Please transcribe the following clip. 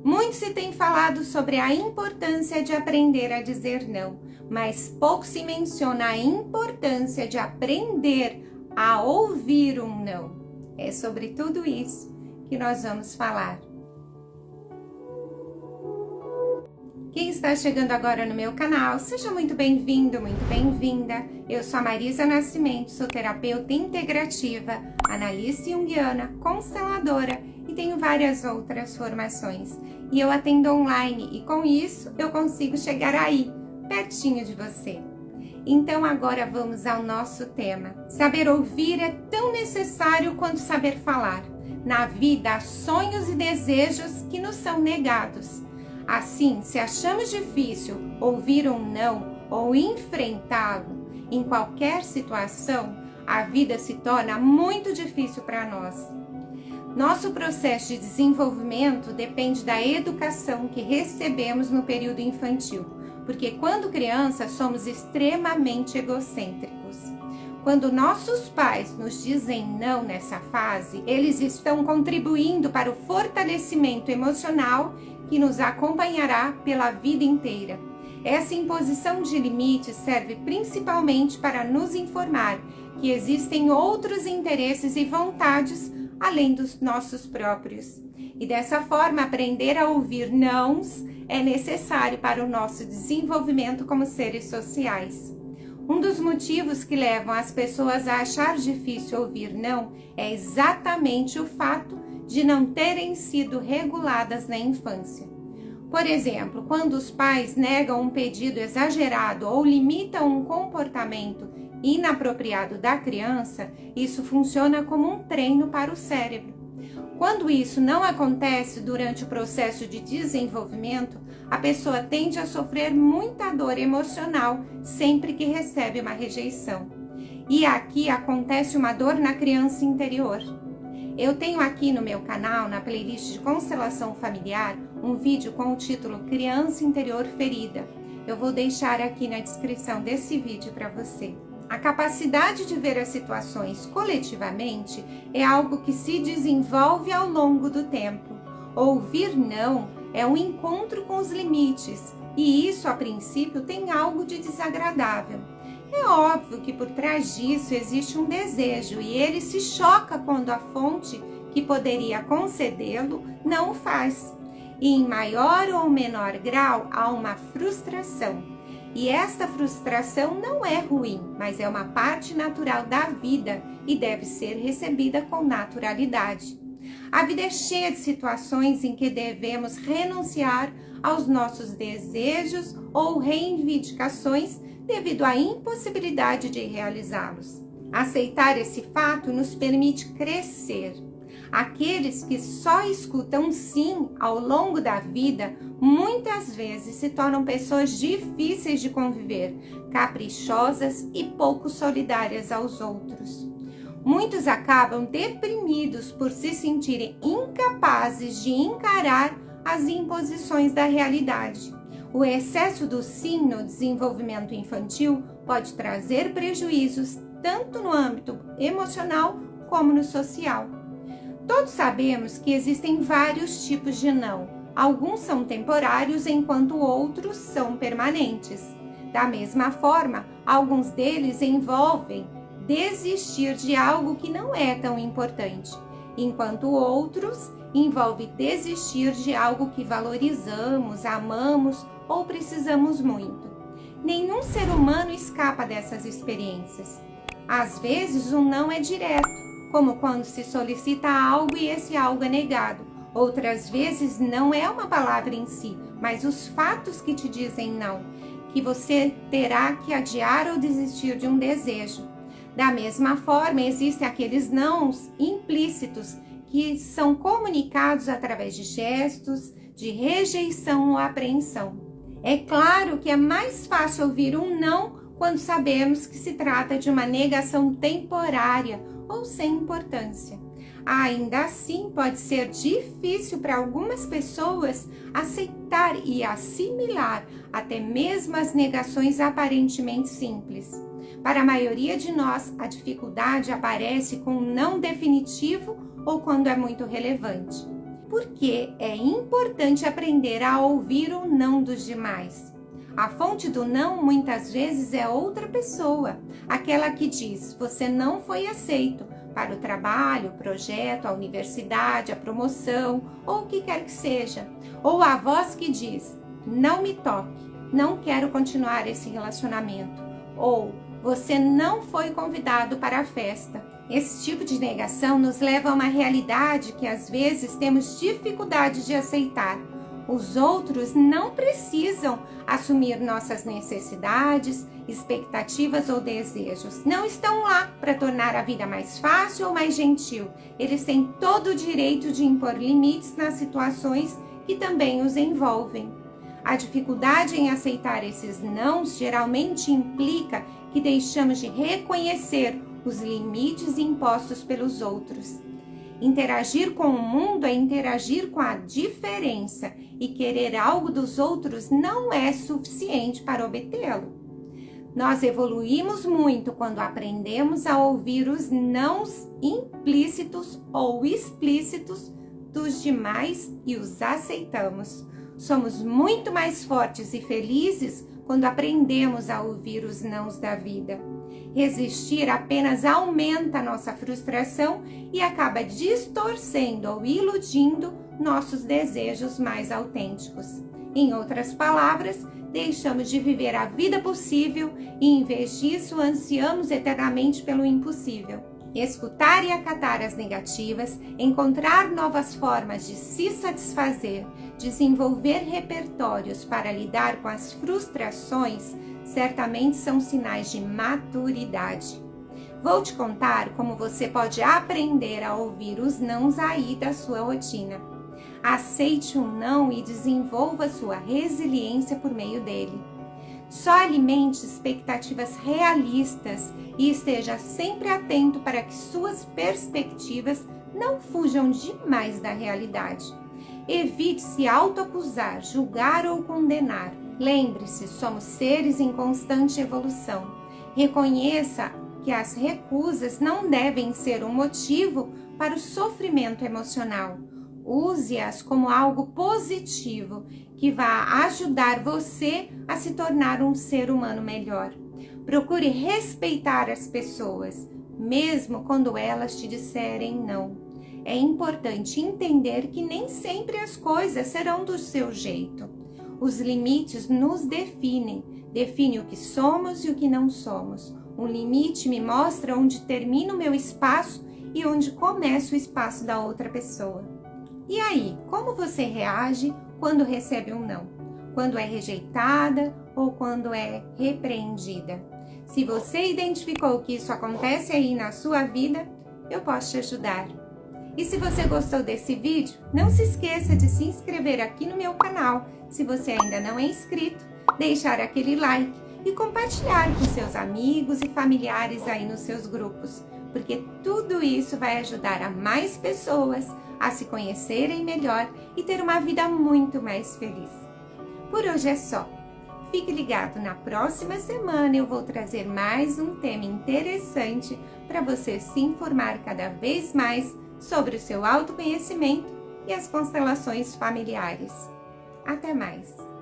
Muito se tem falado sobre a importância de aprender a dizer não, mas pouco se menciona a importância de aprender a ouvir um não. É sobre tudo isso que nós vamos falar. Quem está chegando agora no meu canal, seja muito bem-vindo, muito bem-vinda. Eu sou a Marisa Nascimento, sou terapeuta integrativa, analista junguiana, consteladora e tenho várias outras formações. E eu atendo online e com isso eu consigo chegar aí, pertinho de você. Então agora vamos ao nosso tema. Saber ouvir é tão necessário quanto saber falar. Na vida há sonhos e desejos que nos são negados. Assim, se achamos difícil ouvir um não ou enfrentá-lo em qualquer situação, a vida se torna muito difícil para nós. Nosso processo de desenvolvimento depende da educação que recebemos no período infantil, porque quando crianças somos extremamente egocêntricos. Quando nossos pais nos dizem não nessa fase, eles estão contribuindo para o fortalecimento emocional que nos acompanhará pela vida inteira. Essa imposição de limites serve principalmente para nos informar que existem outros interesses e vontades além dos nossos próprios. E dessa forma, aprender a ouvir nãos é necessário para o nosso desenvolvimento como seres sociais. Um dos motivos que levam as pessoas a achar difícil ouvir não é exatamente o fato de não terem sido reguladas na infância. Por exemplo, quando os pais negam um pedido exagerado ou limitam um comportamento inapropriado da criança, isso funciona como um treino para o cérebro. Quando isso não acontece durante o processo de desenvolvimento, a pessoa tende a sofrer muita dor emocional sempre que recebe uma rejeição. E aqui acontece uma dor na criança interior. Eu tenho aqui no meu canal, na playlist de constelação familiar, um vídeo com o título Criança Interior Ferida. Eu vou deixar aqui na descrição desse vídeo para você. A capacidade de ver as situações coletivamente é algo que se desenvolve ao longo do tempo. Ouvir não é um encontro com os limites, e isso a princípio tem algo de desagradável. É óbvio que por trás disso existe um desejo e ele se choca quando a fonte que poderia concedê-lo não o faz. E em maior ou menor grau há uma frustração. E esta frustração não é ruim, mas é uma parte natural da vida e deve ser recebida com naturalidade. A vida é cheia de situações em que devemos renunciar aos nossos desejos ou reivindicações devido à impossibilidade de realizá-los. Aceitar esse fato nos permite crescer. Aqueles que só escutam sim ao longo da vida, muitas vezes se tornam pessoas difíceis de conviver, caprichosas e pouco solidárias aos outros. Muitos acabam deprimidos por se sentirem incapazes de encarar as imposições da realidade. O excesso do sim no desenvolvimento infantil pode trazer prejuízos tanto no âmbito emocional como no social. Todos sabemos que existem vários tipos de não. Alguns são temporários, enquanto outros são permanentes. Da mesma forma, alguns deles envolvem desistir de algo que não é tão importante, enquanto outros envolvem desistir de algo que valorizamos, amamos ou precisamos muito. Nenhum ser humano escapa dessas experiências. Às vezes, o não é direto, como quando se solicita algo e esse algo é negado. Outras vezes, não é uma palavra em si, mas os fatos que te dizem não, que você terá que adiar ou desistir de um desejo. Da mesma forma, existem aqueles nãos implícitos que são comunicados através de gestos, de rejeição ou apreensão. É claro que é mais fácil ouvir um não quando sabemos que se trata de uma negação temporária ou sem importância. Ainda assim, pode ser difícil para algumas pessoas aceitar e assimilar até mesmo as negações aparentemente simples. Para a maioria de nós, a dificuldade aparece com um não definitivo ou quando é muito relevante. Porque é importante aprender a ouvir o não dos demais. A fonte do não muitas vezes é outra pessoa, aquela que diz: você não foi aceito para o trabalho, o projeto, a universidade, a promoção ou o que quer que seja. Ou a voz que diz: não me toque, não quero continuar esse relacionamento. Ou você não foi convidado para a festa. Esse tipo de negação nos leva a uma realidade que às vezes temos dificuldade de aceitar. Os outros não precisam assumir nossas necessidades, expectativas ou desejos. Não estão lá para tornar a vida mais fácil ou mais gentil. Eles têm todo o direito de impor limites nas situações que também os envolvem. A dificuldade em aceitar esses nãos geralmente implica que deixamos de reconhecer os limites impostos pelos outros. Interagir com o mundo é interagir com a diferença, e querer algo dos outros não é suficiente para obtê-lo. Nós evoluímos muito quando aprendemos a ouvir os nãos implícitos ou explícitos dos demais e os aceitamos. Somos muito mais fortes e felizes quando aprendemos a ouvir os nãos da vida. Resistir apenas aumenta nossa frustração e acaba distorcendo ou iludindo nossos desejos mais autênticos. Em outras palavras, deixamos de viver a vida possível e, em vez disso, ansiamos eternamente pelo impossível. Escutar e acatar as negativas, encontrar novas formas de se satisfazer, desenvolver repertórios para lidar com as frustrações, certamente são sinais de maturidade. Vou te contar como você pode aprender a ouvir os nãos aí da sua rotina. Aceite um não e desenvolva sua resiliência por meio dele. Só alimente expectativas realistas e esteja sempre atento para que suas perspectivas não fujam demais da realidade. Evite se autoacusar, julgar ou condenar. Lembre-se, somos seres em constante evolução. Reconheça que as recusas não devem ser um motivo para o sofrimento emocional. Use-as como algo positivo que vai ajudar você a se tornar um ser humano melhor. Procure respeitar as pessoas, mesmo quando elas te disserem não. É importante entender que nem sempre as coisas serão do seu jeito. Os limites nos definem o que somos e o que não somos. Um limite me mostra onde termina o meu espaço e onde começa o espaço da outra pessoa. E aí, como você reage quando recebe um não? Quando é rejeitada ou quando é repreendida? Se você identificou que isso acontece aí na sua vida, eu posso te ajudar. E se você gostou desse vídeo, não se esqueça de se inscrever aqui no meu canal. Se você ainda não é inscrito, deixar aquele like e compartilhar com seus amigos e familiares aí nos seus grupos, porque tudo isso vai ajudar a mais pessoas a se conhecerem melhor e ter uma vida muito mais feliz. Por hoje é só. Fique ligado, na próxima semana eu vou trazer mais um tema interessante para você se informar cada vez mais sobre o seu autoconhecimento e as constelações familiares. Até mais!